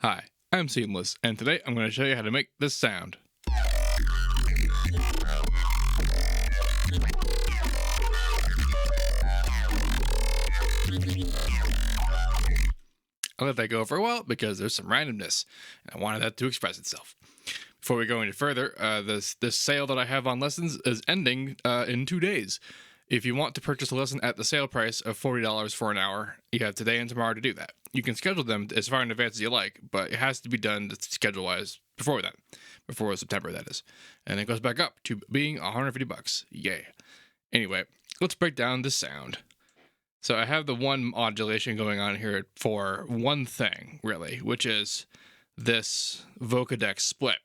Hi, I'm Seamless, and today I'm going to show you how to make this sound. I let that go for a while because there's some randomness, and I wanted that to express itself. Before we go any further, this sale that I have on lessons is ending in 2 days. If you want to purchase a lesson at the sale price of $40 for an hour, you have today and tomorrow to do that. You can schedule them as far in advance as you like, but it has to be done schedule-wise before then, before September, that is. And it goes back up to being $150. Yay. Anyway, let's break down the sound. So I have the one modulation going on here for one thing, really, which is this Vocodex split.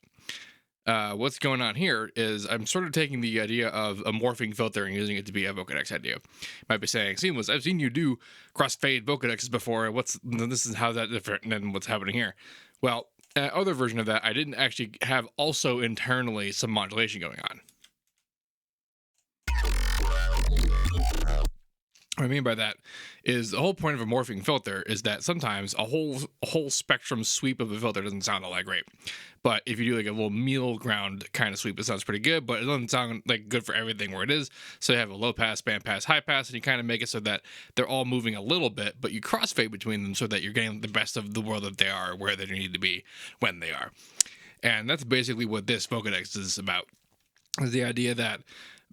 What's going on here is I'm sort of taking the idea of a morphing filter and using it to be a Vocodex idea. You might be saying, Seamless, I've seen you do Crossfade Vocodexes before. This is how that different than what's happening here. Well, other version of that, I didn't actually have also internally some modulation going on. What I mean by that is the whole point of a morphing filter is that sometimes a whole spectrum sweep of a filter doesn't sound all that great. But if you do like a little middle ground kind of sweep, it sounds pretty good, but it doesn't sound like good for everything where it is. So you have a low pass, band pass, high pass, and you kind of make it so that they're all moving a little bit, but you crossfade between them so that you're getting the best of the world that they are, where they need to be when they are. And that's basically what this Vocodex is about. Is the idea that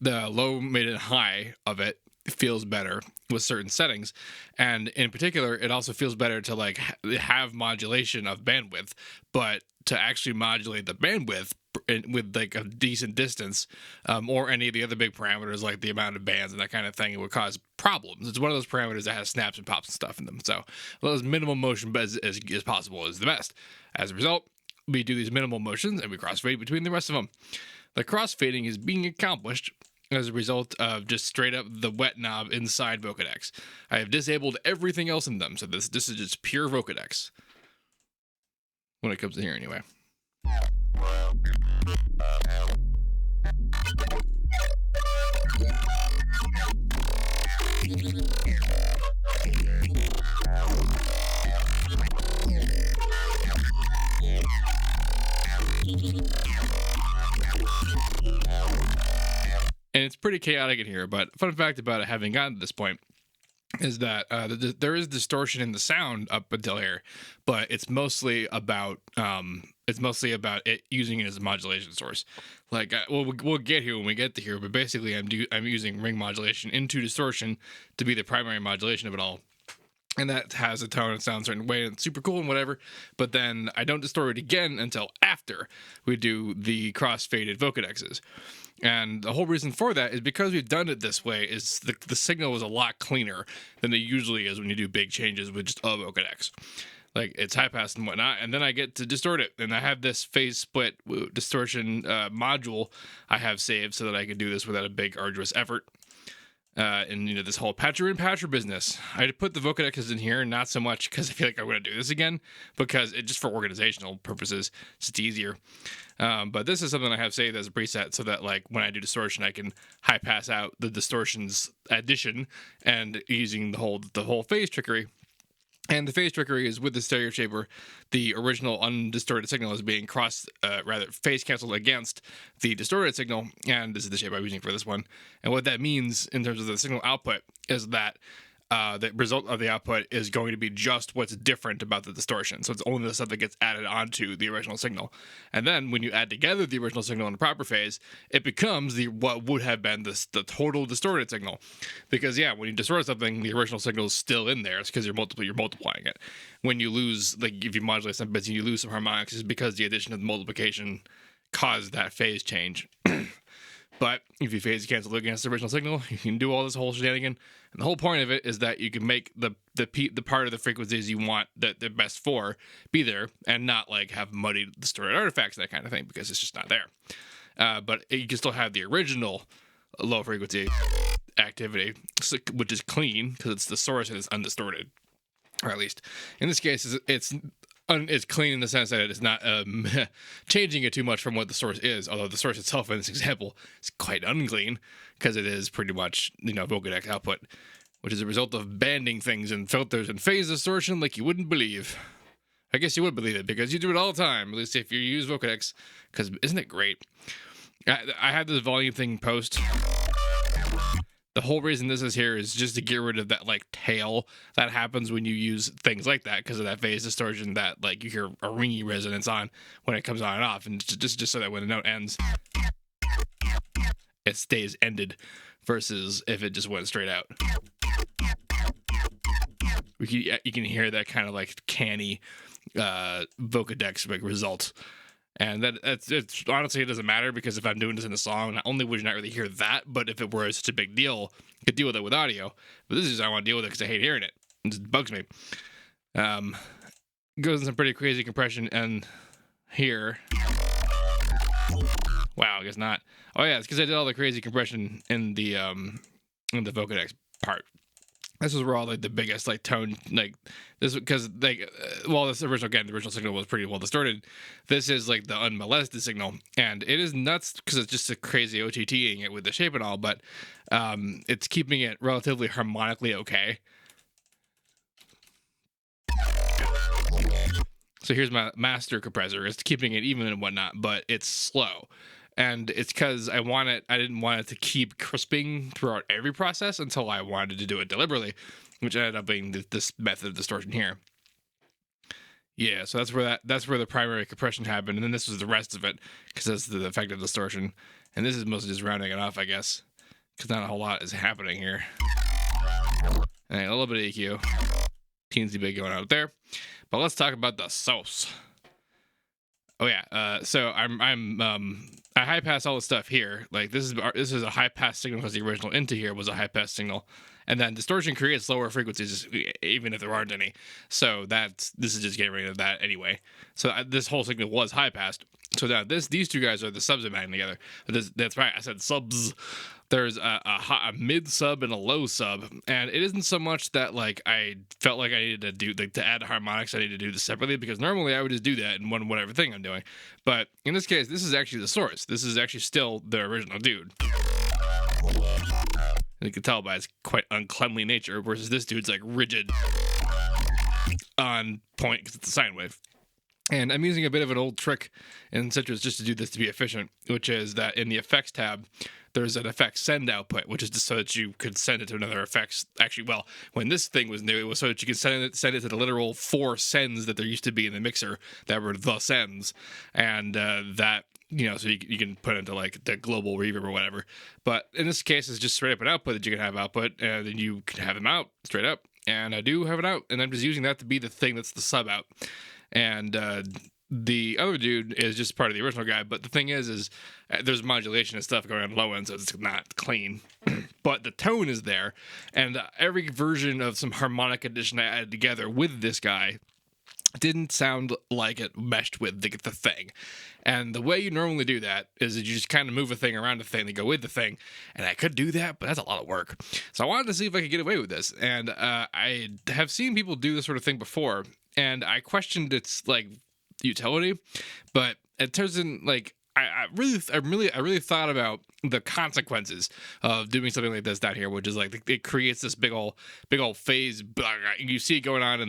the low, mid, and high of it feels better with certain settings, and in particular it also feels better to like have modulation of bandwidth, but to actually modulate the bandwidth with like a decent distance, or any of the other big parameters like the amount of bands and that kind of thing, it would cause problems. It's one of those parameters that has snaps and pops and stuff in them, so as minimal motion as possible is the best. As a result, we do these minimal motions and we crossfade between the rest of them. The crossfading is being accomplished as a result of just straight up the wet knob inside Vocodex. I have disabled everything else in them, so this is just pure Vocodex. When it comes to here, anyway. And it's pretty chaotic in here, but fun fact about it having gotten to this point is that there is distortion in the sound up until here, but it's mostly about it using it as a modulation source. Like we'll get here when we get to here, but basically I'm using ring modulation into distortion to be the primary modulation of it all. And that has a tone and sounds a certain way, and it's super cool and whatever. But then I don't distort it again until after we do the cross-faded Vocodexes. And the whole reason for that is because we've done it this way is the signal is a lot cleaner than it usually is when you do big changes with just a Vocodex. Like it's high pass and whatnot, and then I get to distort it. And I have this phase split distortion module I have saved so that I can do this without a big arduous effort. And this whole patcher in patcher business. I put the Vocodexes in here, not so much because I feel like I'm going to do this again, because it just for organizational purposes, it's just easier. But this is something I have saved as a preset so that like when I do distortion, I can high pass out the distortions addition and using the whole phase trickery. And the phase trickery is with the stereo shaper, the original undistorted signal is being phase canceled against the distorted signal, and this is the shape I'm using for this one. And what that means in terms of the signal output is that the result of the output is going to be just what's different about the distortion. So it's only the stuff that gets added onto the original signal. And then when you add together the original signal in the proper phase, it becomes what would have been the total distorted signal. Because when you distort something, the original signal is still in there. It's because you're multiplying it. When you lose, like if you modulate some bits and you lose some harmonics, it's because the addition of the multiplication caused that phase change. But if you phase cancel against the original signal, you can do all this whole shenanigan. And the whole point of it is that you can make the part of the frequencies you want that they're best for be there, and not like have muddy distorted artifacts and that kind of thing, because it's just not there. But you can still have the original low frequency activity, which is clean because it's the source and it's undistorted, or at least in this case, it's clean in the sense that it's not changing it too much from what the source is, although the source itself in this example is quite unclean because it is pretty much Vocodex output, which is a result of banding things and filters and phase distortion like you wouldn't believe. I guess you would believe it because you do it all the time, at least if you use Vocodex, because isn't it great? I had this volume thing post. The whole reason this is here is just to get rid of that like tail that happens when you use things like that, because of that phase distortion that like you hear a ringy resonance on when it comes on and off, and just so that when the note ends, it stays ended, versus if it just went straight out. You can hear that kind of like canny Vocodex like result. And it's honestly, it doesn't matter, because if I'm doing this in a song, not only would you not really hear that, but if it were such a big deal, I could deal with it with audio. But this is just, I want to deal with it because I hate hearing it. It just bugs me. Goes in some pretty crazy compression, and here, wow, I guess not. Oh yeah, it's because I did all the crazy compression in the Vocodex part. This is where all like the biggest like tone like this, because like well, this original, again, the original signal was pretty well distorted. This is like the unmolested signal, and it is nuts because it's just a crazy OTTing it with the shape and all, but it's keeping it relatively harmonically okay. So here's my master compressor. It's keeping it even and whatnot, but it's slow. And it's because I didn't want it to keep crisping throughout every process until I wanted to do it deliberately, which ended up being this method of distortion here. Yeah, so that's where the primary compression happened, and then this was the rest of it, because that's the effective distortion. And this is mostly just rounding it off, I guess, because not a whole lot is happening here. And a little bit of EQ, teensy bit going out there. But let's talk about the sauce. Oh yeah, so I high pass all the stuff here. Like this is a high pass signal because the original into here was a high pass signal, and then distortion creates lower frequencies even if there aren't any. So this is just getting rid of that anyway. So this whole signal was high passed. So now these two guys are the subs embedding together. That's right, I said subs. There's a mid sub and a low sub, and it isn't so much that like I felt like I needed to do like to add harmonics. I need to do this separately, because normally I would just do that in whatever thing I'm doing. But in this case, this is actually the source. This is actually still the original dude. And you can tell by his quite uncleanly nature, versus this dude's like rigid on point because it's a sine wave. And I'm using a bit of an old trick in Sytrus just to do this to be efficient, which is that in the effects tab, there's an effects send output, which is just so that you could send it to another effects. Actually, well, when this thing was new, it was so that you could send it to the literal 4 sends that there used to be in the mixer that were the sends. And that, you know, so you can put into like the global reverb or whatever. But in this case, it's just straight up an output that you can have output, and then you can have them out straight up. And I do have it out, and I'm just using that to be the thing that's the sub out. And the other dude is just part of the original guy, but the thing is there's modulation and stuff going on low end, so it's not clean. But the tone is there, and every version of some harmonic addition I added together with this guy didn't sound like it meshed with the thing. And the way you normally do that is that you just kind of move a thing around the thing to go with the thing. And I could do that, but that's a lot of work. So I wanted to see if I could get away with this. And I have seen people do this sort of thing before, and I questioned its like utility, but it turns in like I really thought about the consequences of doing something like this down here, which is like it creates this big old phase. You see it going on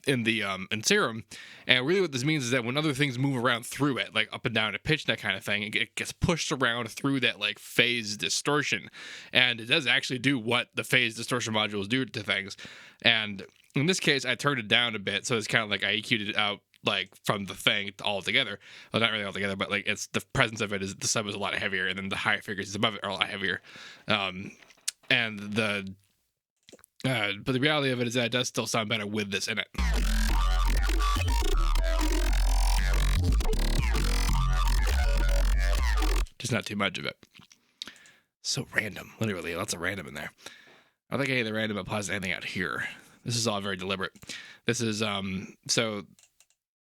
in Serum, and really what this means is that when other things move around through it, like up and down a pitch, that kind of thing, it gets pushed around through that like phase distortion, and it does actually do what the phase distortion modules do to things. And in this case, I turned it down a bit, so it's kind of like I EQ'd it out like from the thing all together. Well, not really all together, but like it's the presence of it is the sub is a lot heavier, and then the higher frequencies above it are a lot heavier. And the but the reality of it is that it does still sound better with this in it. Just not too much of it. So random, literally lots of random in there. I don't think any of the random applies to anything out here. This is all very deliberate. This is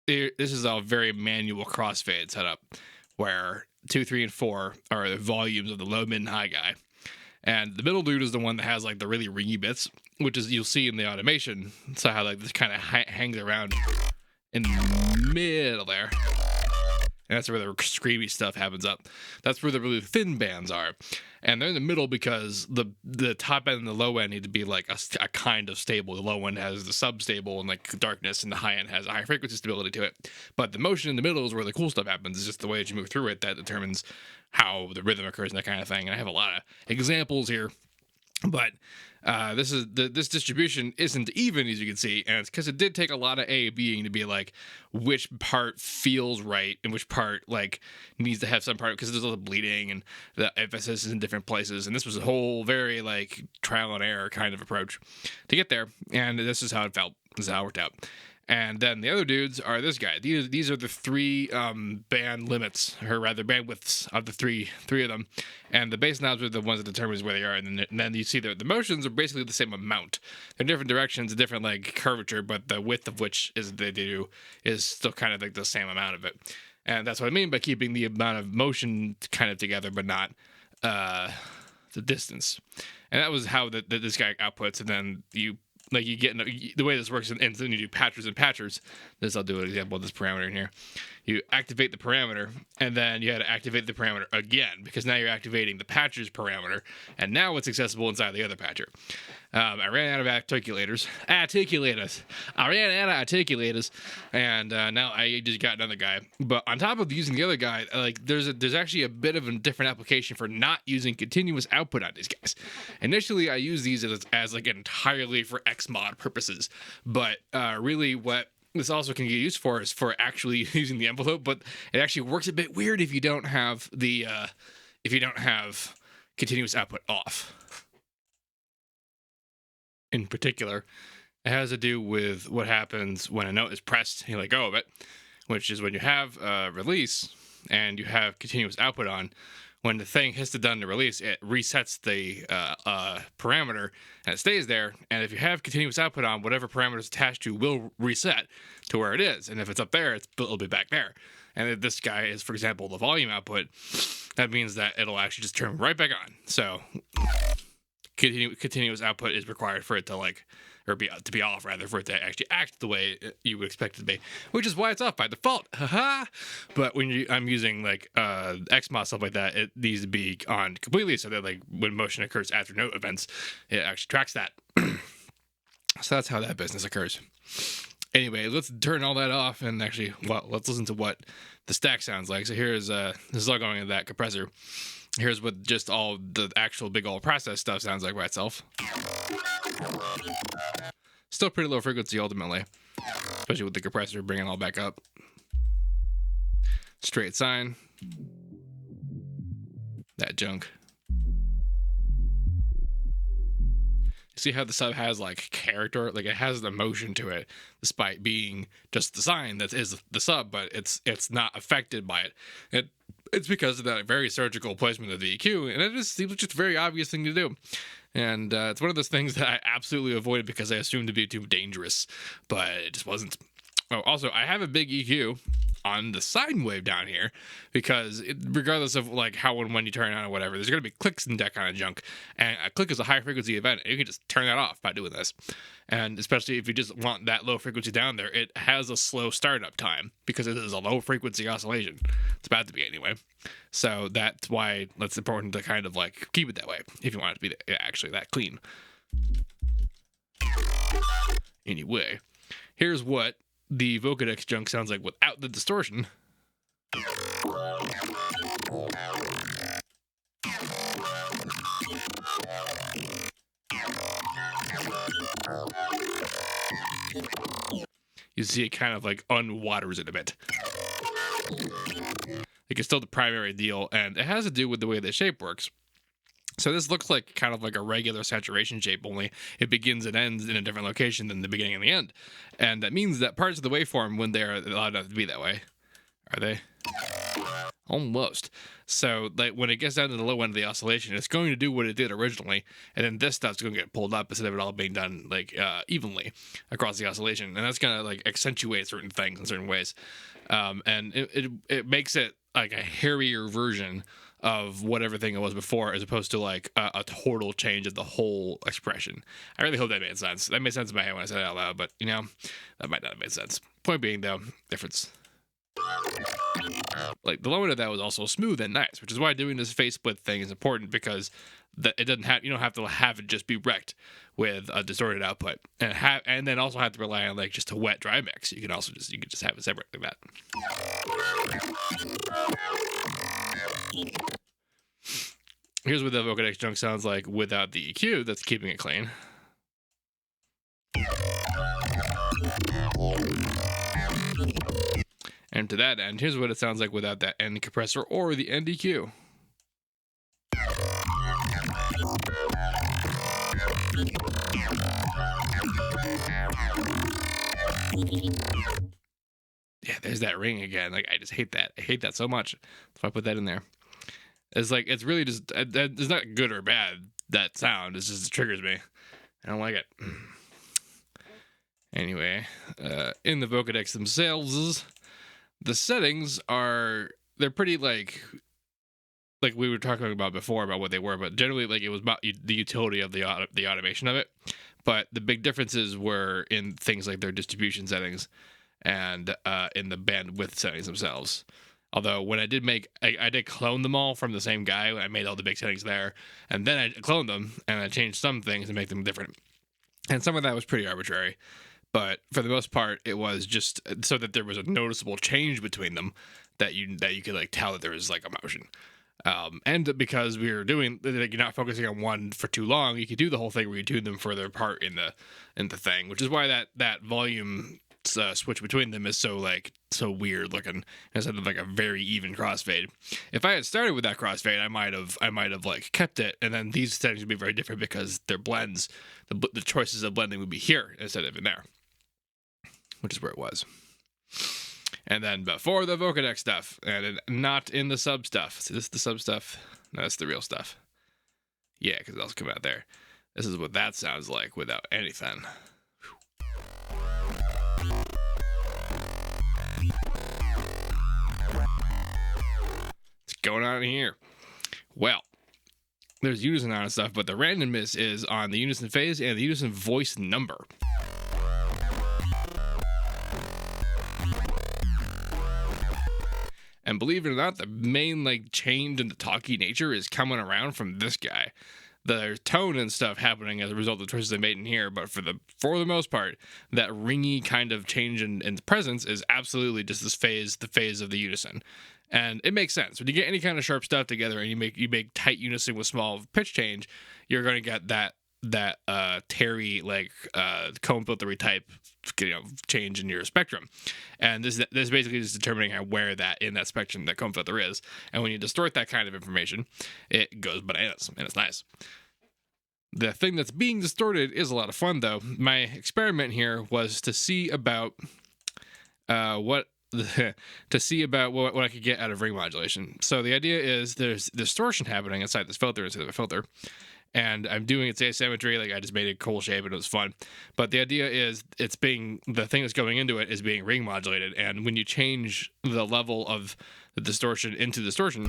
this is all very manual crossfade setup, where 2, 3, and 4 are the volumes of the low, mid, and high guy, and the middle dude is the one that has like the really ringy bits, which is you'll see in the automation. So how like this kind of hangs around in the middle there, and that's where the screamy stuff happens up. That's where the really thin bands are, and they're in the middle because the top end and the low end need to be like a kind of stable. The low end has the sub-stable and like darkness, and the high end has a high frequency stability to it. But the motion in the middle is where the cool stuff happens. It's just the way that you move through it that determines how the rhythm occurs and that kind of thing. And I have a lot of examples here. But this distribution isn't even, as you can see, and it's because it did take a lot of A/Bing to be like which part feels right and which part like needs to have some part, because there's a lot of bleeding and the emphasis is in different places, and this was a whole very like trial and error kind of approach to get there, and this is how it felt. This is how it worked out. And then the other dudes are this guy. These are the three band limits, or rather bandwidths of the three of them. And the bass knobs are the ones that determines where they are. And then you see the motions are basically the same amount. They're different directions, different like curvature, but the width of which they do is still kind of like the same amount of it. And that's what I mean by keeping the amount of motion kind of together, but not the distance. And that was how this guy outputs. And then you get the way this works, and then you do patchers and patchers. I'll do an example of this parameter in here. You activate the parameter, and then you had to activate the parameter again, because now you're activating the patchers parameter, and now it's accessible inside the other patcher. I ran out of articulators, and now I just got another guy. But on top of using the other guy, like there's actually a bit of a different application for not using continuous output on these guys. Initially, I used these as like entirely for Xmod purposes, but really what this also can get used for is for actually using the envelope. But it actually works a bit weird if you don't have continuous output off. In particular, it has to do with what happens when a note is pressed and you let go of it, which is when you have a release and you have continuous output on. When the thing hits the done to release, it resets the parameter and it stays there. And if you have continuous output on, whatever parameter is attached to will reset to where it is. And if it's up there, it'll be back there. And if this guy is, for example, the volume output, that means that it'll actually just turn right back on. So continuous output is required for it to to be off, rather, for it to actually act the way you would expect it to be, which is why it's off by default. Haha. But when I'm using like Xmod stuff like that, it needs to be on completely, so that like when motion occurs after note events, it actually tracks that. So that's how that business occurs. Anyway, let's turn all that off and actually, let's listen to what the stack sounds like. So here's this is all going into that compressor. Here's what just all the actual big old process stuff sounds like by itself. Still pretty low frequency ultimately, especially with the compressor bringing it all back up. Straight sine. That junk. See how the sub has like character, like it has the emotion to it, despite being just the sine that is the sub, but it's not affected by it. It's because of that very surgical placement of the EQ, and it just seems just a very obvious thing to do. And it's one of those things that I absolutely avoided because I assumed to be too dangerous, but it just wasn't. Oh, also, I have a big EQ on the sine wave down here because regardless of like how and when you turn it on or whatever, there's going to be clicks and that kind of junk. And a click is a high frequency event, and you can just turn that off by doing this. And especially if you just want that low frequency down there, it has a slow startup time because it is a low frequency oscillation. It's about to be anyway. So that's why it's important to kind of like keep it that way if you want it to be actually that clean. Anyway, here's what the Vocodex junk sounds like without the distortion. You see it kind of like unwaters it a bit. Like it's still the primary deal, and it has to do with the way the shape works. So this looks like kind of like a regular saturation shape, only it begins and ends in a different location than the beginning and the end. And that means that parts of the waveform, when they're allowed to be that way, are they? Almost. So like when it gets down to the low end of the oscillation, it's going to do what it did originally, and then this stuff's going to get pulled up instead of it all being done like evenly across the oscillation, and that's going to like accentuate certain things in certain ways. And it makes it like a hairier version of whatever thing it was before, as opposed to like a total change of the whole expression. I really hope that made sense. That made sense in my head when I said it out loud, but that might not have made sense. Point being, though, difference. Like the low end of that was also smooth and nice, which is why doing this phase split thing is important, because it doesn't have, you don't have to have it just be wrecked with a distorted output, and then also have to rely on like just a wet dry mix. You can also just have it separate like that. Here's what the Vocodex junk sounds like without the EQ that's keeping it clean. And to that end, here's what it sounds like without that end compressor or the end EQ. Yeah, there's that ring again. Like, I just hate that. I hate that so much. If I put that in there, it's like, it's really just, it's not good or bad, that sound. It's just, it triggers me. I don't like it. Anyway, in the Vocodex themselves, the settings are, they're pretty like we were talking about before about what they were, but generally like it was about the utility of the automation of it. But the big differences were in things like their distribution settings and in the bandwidth settings themselves. Although when I did I did clone them all from the same guy. I made all the big settings there, and then I cloned them and I changed some things to make them different. And some of that was pretty arbitrary. But for the most part, it was just so that there was a noticeable change between them, that you could like tell that there was like a motion. And because we were doing, like, you're not focusing on one for too long, you could do the whole thing where you tune them further apart in the thing, which is why that volume switch between them is so weird looking, instead of like a very even crossfade. If I had started with that crossfade, I might have like kept it, and then these settings would be very different because their blends, the choices of blending would be here instead of in there, which is where it was. And then before the Vocodex stuff, and not in the sub stuff. So this is the sub stuff. No, that's the real stuff. Yeah, because it also came out there. This is what that sounds like without anything. What's going on in here? Well, there's Unison on and stuff, but the randomness is on the Unison phase and the Unison voice number. And believe it or not, the main like change in the talky nature is coming around from this guy. The tone and stuff happening as a result of the choices I made in here, but for the most part, that ringy kind of change in the presence is absolutely just the phase of the Unison. And it makes sense. When you get any kind of sharp stuff together and you make tight unison with small pitch change, you're going to get that Terry like cone filtery type change in your spectrum. And this basically is determining where that in that spectrum that cone filter is. And when you distort that kind of information, it goes bananas, and it's nice. The thing that's being distorted is a lot of fun, though. My experiment here was to see about what I could get out of ring modulation. So the idea is there's distortion happening inside this filter instead of a filter. And I'm doing its asymmetry, like I just made a cool shape and it was fun. But the idea is the thing that's going into it is being ring modulated. And when you change the level of the distortion into distortion,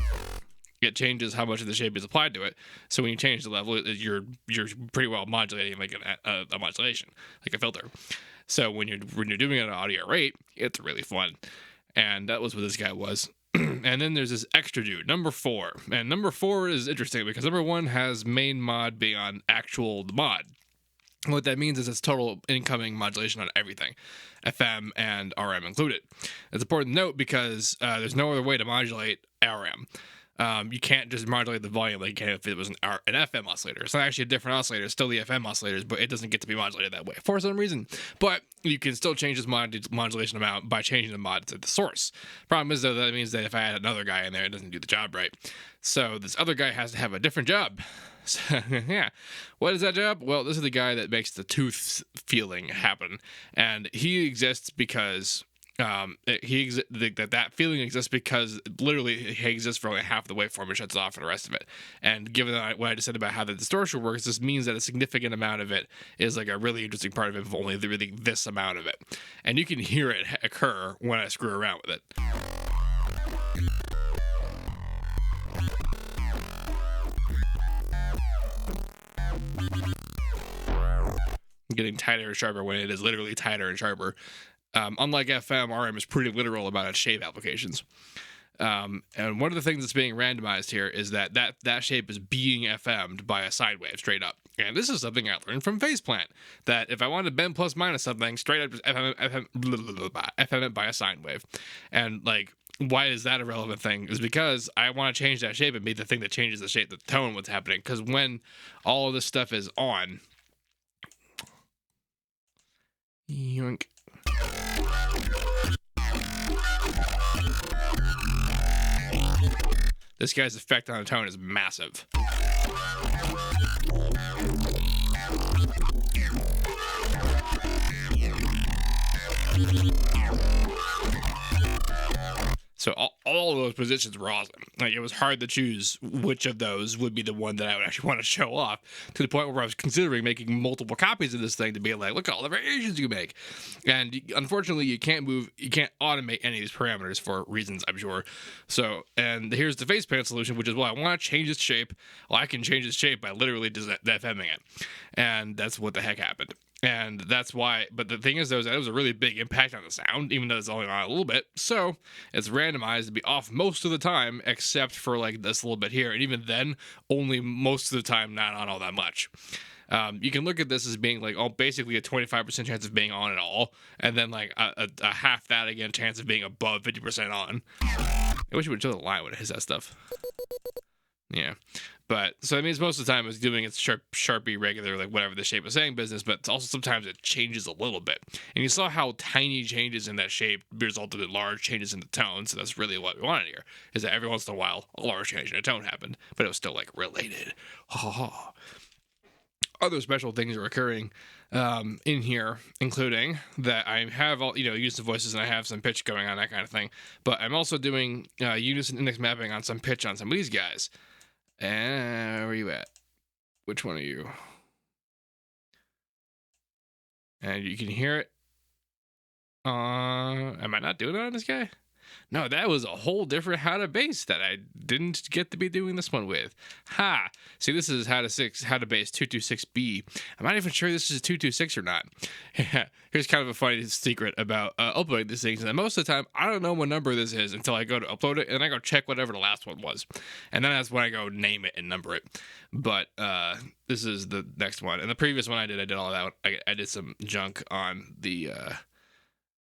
it changes how much of the shape is applied to it. So when you change the level, you're pretty well modulating like a modulation, like a filter. So when you're doing it at an audio rate, it's really fun. And that was what this guy was. And then there's this extra dude, number 4. And number 4 is interesting because number 1 has main mod being on the mod. What that means is it's total incoming modulation on everything, FM and RM included. It's important to note because there's no other way to modulate RM. You can't just modulate the volume like you can if it was an FM oscillator. It's not actually a different oscillator. It's still the FM oscillators, but it doesn't get to be modulated that way for some reason. But you can still change this modulation amount by changing the mod to the source. Problem is, though, that means that if I add another guy in there, it doesn't do the job right. So this other guy has to have a different job. So, yeah. What is that job? Well, this is the guy that makes the tooth feeling happen. And he exists because... that feeling exists because literally he exists for only half the waveform and shuts off for the rest of it. And given what I just said about how the distortion works, this means that a significant amount of it is like a really interesting part of it, only really this amount of it. And you can hear it occur when I screw around with it. Getting tighter and sharper when it is literally tighter and sharper. Unlike FM, RM is pretty literal about its shape applications. And one of the things that's being randomized here is that shape is being FM'd by a sine wave straight up. And this is something I learned from Faceplant, that if I want to bend plus minus something, straight up just FM it by a sine wave. And like, why is that a relevant thing? Is because I want to change that shape and be the thing that changes the shape, the tone, what's happening. Because when all of this stuff is on, yoink. This guy's effect on a tone is massive. So all of those positions were awesome. Like, it was hard to choose which of those would be the one that I would actually want to show off, to the point where I was considering making multiple copies of this thing to be like, look at all the variations you make. And unfortunately, you can't automate any of these parameters for reasons, I'm sure. So, and here's the Faceplant solution, which is, well, I want to change its shape. Well, I can change its shape by literally just FMing it. And that's what the heck happened. And that's why, but the thing is, though, is that it was a really big impact on the sound, even though it's only on a little bit. So it's randomized to be off most of the time, except for like this little bit here. And even then, only most of the time, not on all that much. You can look at this as being like, basically a 25% chance of being on at all. And then like a half that again chance of being above 50% on. I wish it would show the line when it hits that stuff. Yeah. But so that means most of the time it's doing its sharpie regular, like whatever the shape is saying business, but it's also sometimes it changes a little bit. And you saw how tiny changes in that shape resulted in large changes in the tone. So that's really what we wanted here, is that every once in a while a large change in a tone happened, but it was still like related. Other special things are occurring in here, including that I have all, Unison voices, and I have some pitch going on, that kind of thing. But I'm also doing Unison index mapping on some pitch on some of these guys. And where are you at? Which one are you? And you can hear it. Am I not doing it on this guy? No, that was a whole different how to bass that I didn't get to be doing this one with. Ha! See, this is how to bass 226B. I'm not even sure this is 226 or not. Here's kind of a funny secret about uploading these things. And most of the time, I don't know what number this is until I go to upload it, and I go check whatever the last one was. And then that's when I go name it and number it. But this is the next one. And the previous one I did all that. I did some junk on the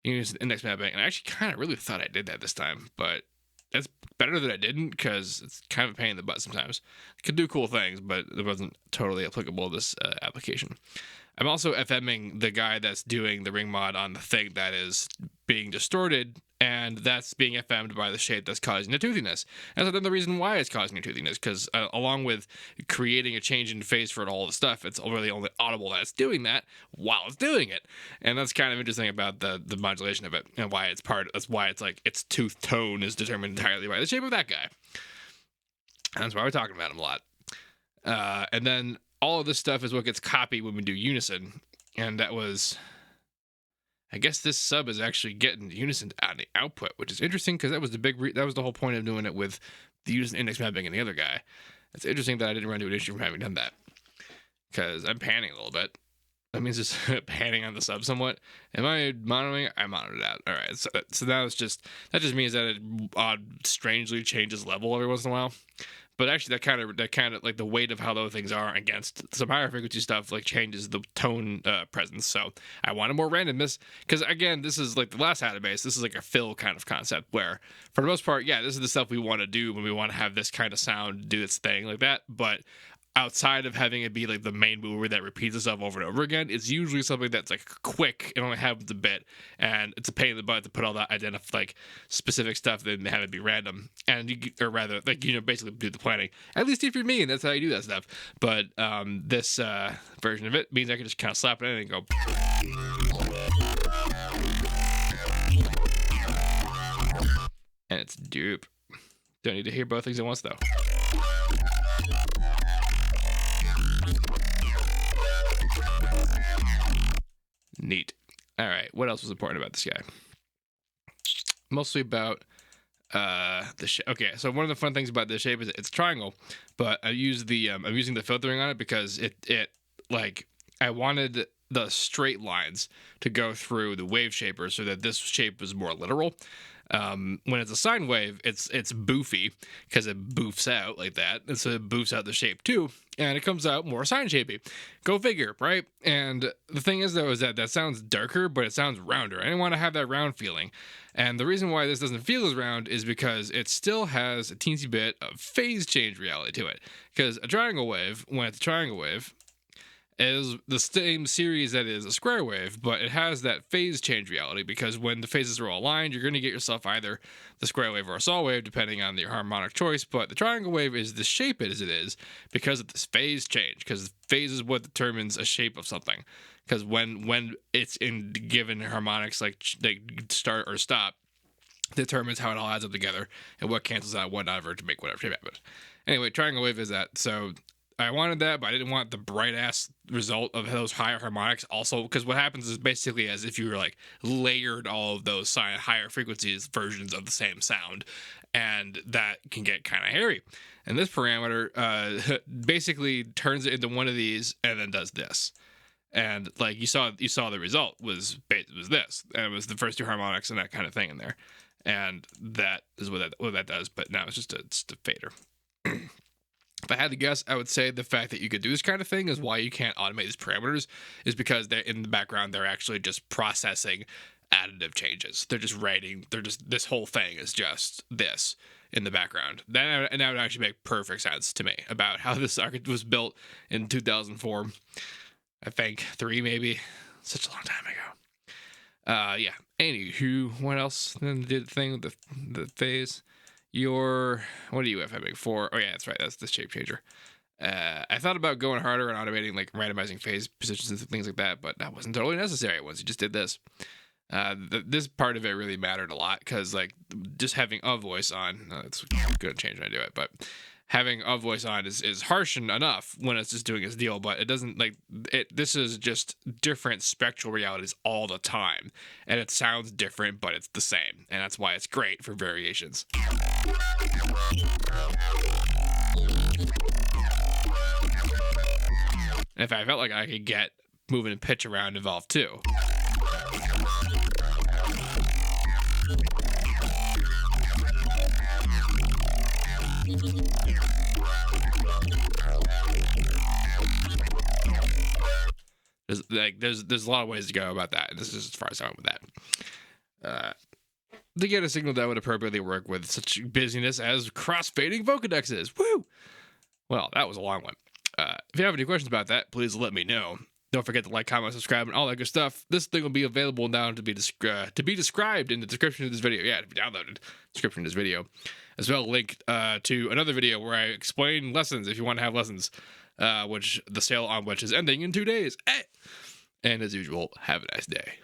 Unison index mapping, and I actually kind of really thought I did that this time, but that's better that I didn't, because it's kind of a pain in the butt sometimes. It could do cool things, but it wasn't totally applicable to this application. I'm also FMing the guy that's doing the ring mod on the thing that is being distorted, and that's being FM'd by the shape that's causing the toothiness. And so then the reason why it's causing the toothiness, because along with creating a change in phase for all the stuff, it's really only audible that it's doing that while it's doing it. And that's kind of interesting about the modulation of it, and why that's why it's like its tooth tone is determined entirely by the shape of that guy. And that's why we're talking about him a lot. And then all of this stuff is what gets copied when we do Unison. And that was, I guess this sub is actually getting Unison out of the output, which is interesting, because that was that was the whole point of doing it with the Unison index mapping and the other guy. It's interesting that I didn't run into an issue from having done that, because I'm panning a little bit. That means just panning on the sub somewhat. Am I monitoring? I monitored out. All right. So now that just means that it strangely changes level every once in a while. But actually, that kind of like the weight of how those things are against some higher frequency stuff like changes the tone presence. So I wanted more randomness, because again, this is like the last how to bass. This is like a fill kind of concept where, for the most part, yeah, this is the stuff we want to do when we want to have this kind of sound do its thing like that. But outside of having it be like the main mover that repeats itself over and over again, it's usually something that's like quick and only happens a bit, and it's a pain in the butt to put all that like specific stuff and have it be random, and or rather like basically do the planning. At least if you're me, and that's how you do that stuff. But this version of it means I can just kind of slap it in and go. And it's dupe. Don't need to hear both things at once though. Neat. All right. What else was important about this guy? Mostly about the shape. Okay. So one of the fun things about this shape is it's triangle, but I'm using the filtering on it because it like I wanted the straight lines to go through the wave shaper so that this shape is more literal. When it's a sine wave, it's boofy because it boofs out like that, and so it boofs out the shape too, and it comes out more sine shapey. Go figure, right? And the thing is though, is that sounds darker, but it sounds rounder. I didn't want to have that round feeling, and the reason why this doesn't feel as round is because it still has a teensy bit of phase change reality to it. Because a triangle wave, when it's a triangle wave, is the same series that is a square wave, but it has that phase change reality because when the phases are all aligned, you're going to get yourself either the square wave or a saw wave, depending on your harmonic choice. But the triangle wave is the shape as it is because of this phase change, because phase is what determines a shape of something. Because when it's in given harmonics, like start or stop, determines how it all adds up together and what cancels out whatever to make whatever shape happen. Anyway, triangle wave is that. So I wanted that, but I didn't want the bright ass result of those higher harmonics also, because what happens is basically as if you were like layered all of those higher frequencies versions of the same sound, and that can get kind of hairy. And this parameter basically turns it into one of these and then does this. And like you saw the result was this, and it was the first two harmonics and that kind of thing in there, and that is what that does. But now it's just a fader. If I had to guess, I would say the fact that you could do this kind of thing is why you can't automate these parameters, is because they're in the background, they're actually just processing additive changes. They're just writing, this whole thing is just this in the background. That would actually make perfect sense to me about how this circuit was built in 2004. I think 3 maybe. Such a long time ago. Yeah. Anywho, what else then did the thing with the phase? What do you have? Having 4? Oh yeah, that's right. That's the shape changer. I thought about going harder and automating, like randomizing phase positions and things like that, but that wasn't totally necessary once you just did this. This part of it really mattered a lot because like just having a voice on, it's gonna change when I do it, but having a voice on is harsh enough when it's just doing its deal, but it doesn't like it. This is just different spectral realities all the time, and it sounds different, but it's the same, and that's why it's great for variations. And if I felt like I could get moving and pitch around involved too. There's a lot of ways to go about that, and this is as far as I went with that. To get a signal that would appropriately work with such busyness as cross-fading Vocodex is. Woo! Well, that was a long one. If you have any questions about that, please let me know. Don't forget to like, comment, subscribe, and all that good stuff. This thing will be available now to be described in the description of this video. Yeah, to be downloaded. Description of this video. As well, link to another video where I explain lessons if you want to have lessons, which the sale on which is ending in 2 days. And as usual, have a nice day.